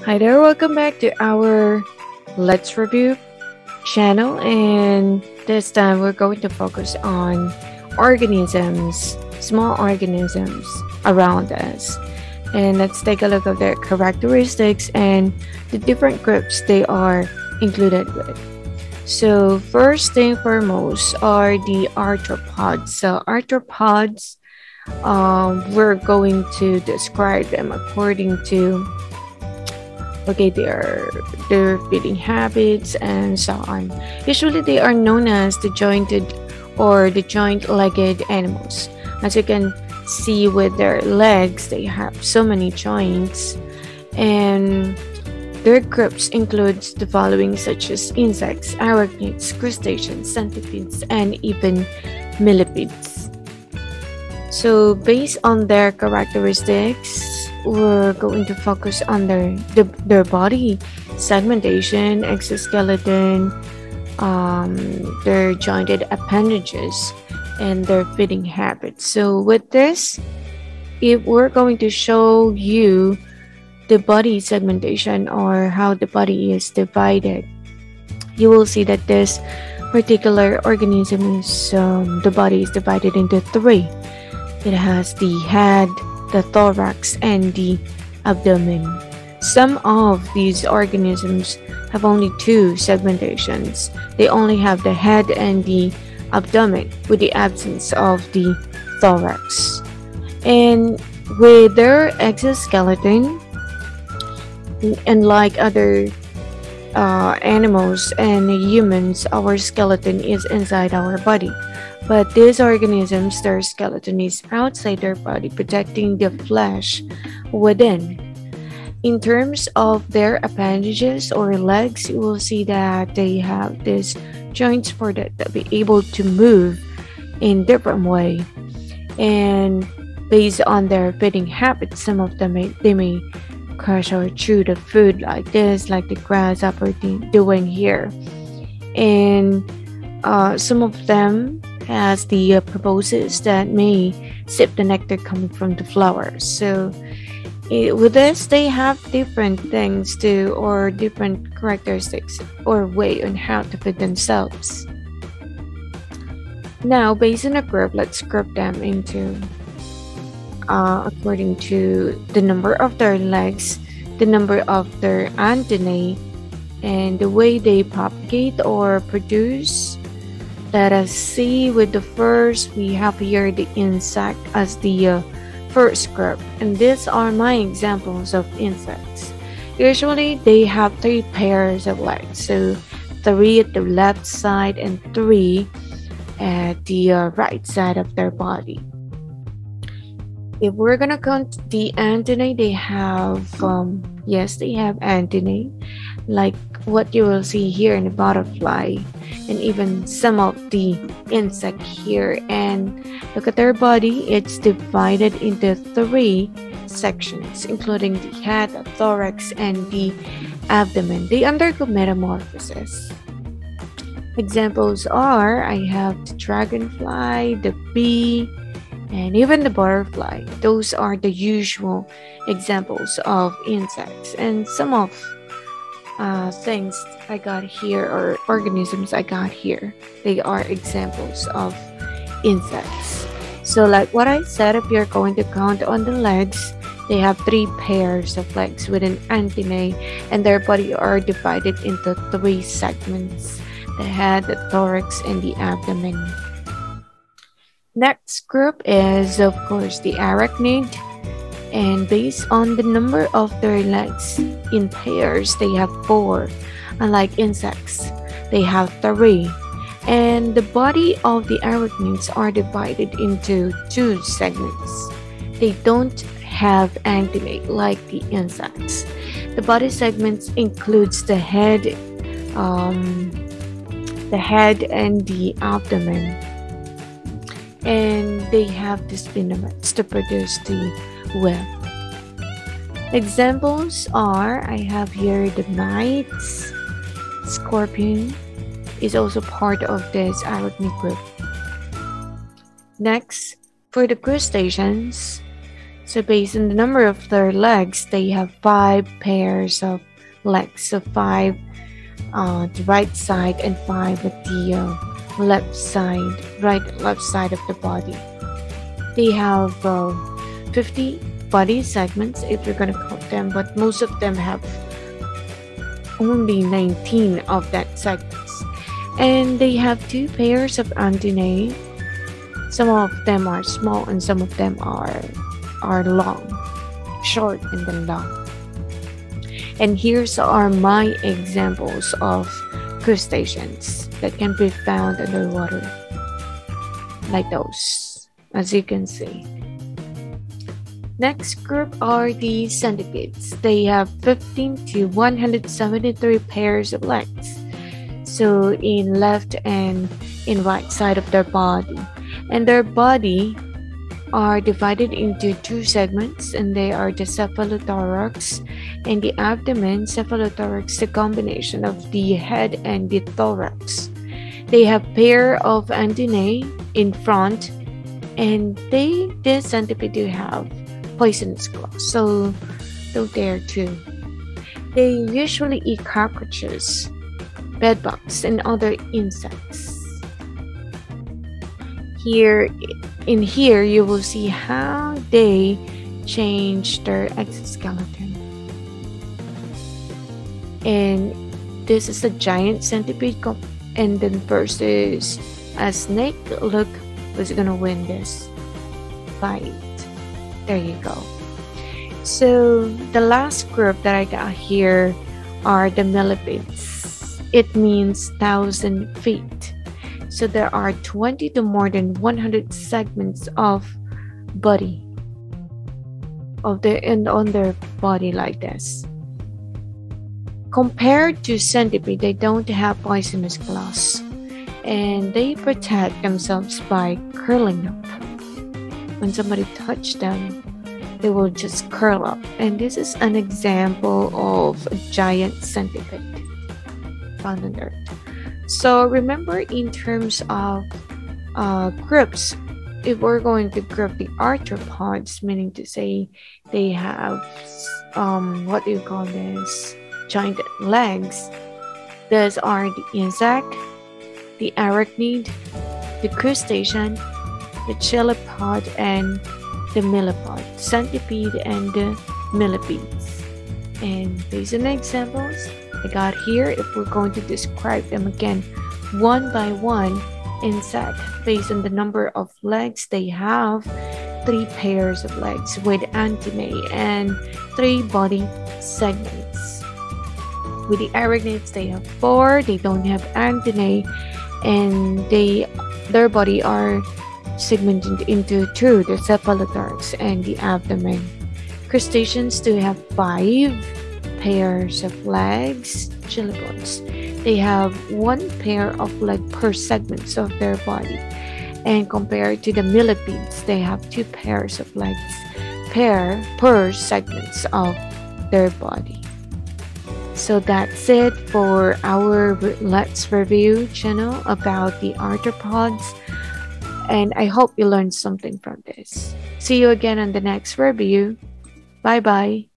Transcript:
Hi there, welcome back to our Let's Review channel, and this time we're going to focus on organisms, small organisms around us. And let's take a look at their characteristics and the different groups they are included with. So first thing foremost are the arthropods. So arthropods, we're going to describe them according to their feeding habits and so on. Usually they are known as the jointed or the joint-legged animals. As you can see with their legs, they have so many joints, and their groups includes the following, such as insects, arachnids, crustaceans, centipedes, and even millipedes. So based on their characteristics, we're going to focus on their body segmentation, exoskeleton, their jointed appendages, and their feeding habits. So with this, if we're going to show you the body segmentation or how the body is divided, you will see that this particular organism is the body is divided into three. It has the head, the thorax, and the abdomen. Some of these organisms have only two segmentations. They only have the head and the abdomen with the absence of the thorax. And with their exoskeleton, unlike other animals and humans, our skeleton is inside our body. But these organisms, their skeleton is outside their body, protecting the flesh within. In terms of their appendages or legs, you will see that they have these joints for that be able to move in different way. And based on their feeding habits, some of them they may crush or chew the food like this, like the grasshopper doing here. And some of them has the proboscis that may sip the nectar coming from the flowers. So with this, they have different things or different characteristics or way on how to feed themselves. Now, based on a group, let's group them into according to the number of their legs, the number of their antennae, and the way they propagate or produce. Let us see with the first, we have here the insect as the first group, and these are my examples of insects. Usually they have three pairs of legs, so three at the left side and three at the right side of their body. If we're gonna count the antennae, they have they have antennae, like what you will see here in the butterfly, and even some of the insect here. And look at their body, it's divided into three sections, including the head, the thorax, and the abdomen. They undergo metamorphosis. Examples are, I have the dragonfly, the bee, and even the butterfly. Those are the usual examples of insects. And some of things I got here, or organisms I got here, they are examples of insects. So like what I said, if you're going to count on the legs, they have three pairs of legs with an antennae, and their body are divided into three segments: the head, the thorax, and the abdomen. Next group is, of course, the arachnid, and based on the number of their legs in pairs, they have four. Unlike insects, they have three. And the body of the arachnids are divided into two segments. They don't have antennae like the insects. The body segments includes the head and the abdomen, and they have the spinnerets to produce the web. Examples are, I have here the mites, scorpion is also part of this arachnid group. Next, for the crustaceans, So based on the number of their legs, they have 5 pairs of legs. So 5 the right side and 5 at the left side, right left side of the body. They have 50 body segments if you're going to count them, but most of them have only 19 of that segments. And they have 2 pairs of antennae. Some of them are small and some of them are long, short and then long. And here's are my examples of crustaceans that can be found underwater, like those, as you can see. Next group are the centipedes. They have 15 to 173 pairs of legs, so in left and in right side of their body. And their body are divided into 2 segments, and they are the cephalothorax and the abdomen. Cephalothorax, the combination of the head and the thorax. They have pair of antennae in front, and this centipede do have poisonous claws, so don't dare to. They usually eat cockroaches, bedbugs, and other insects. Here you will see how they change their exoskeleton. And this is a giant centipede and then versus a snake. Look who's gonna win this fight. There you go. So the last group that I got here are the millipedes. It means 1,000 feet. So there are 20 to more than 100 segments of body of their and on their body like this. Compared to centipede, they don't have poisonous claws, and they protect themselves by curling up. When somebody touches them, they will just curl up. And this is an example of a giant centipede found on Earth. So remember, in terms of groups, if we're going to group the arthropods, meaning to say they have what do you call this? Giant legs. Those are the insect, the arachnid, the crustacean, the chelipod, and the millipod, centipede, and the millipedes. And these are the examples I got here. If we're going to describe them again one by one, insect, based on the number of legs, they have 3 pairs of legs with antennae and 3 body segments. With the arachnids, they have 4. They don't have antennae, and their body are segmented into 2, the cephalothorax and the abdomen. Crustaceans do have 5 pairs of legs. Chilipods, they have 1 pair of leg per segments of their body, and compared to the millipedes, they have 2 pairs of legs per segments of their body. So that's it for our Let's Review channel about the arthropods, and I hope you learned something from this. See you again on the next review. Bye bye.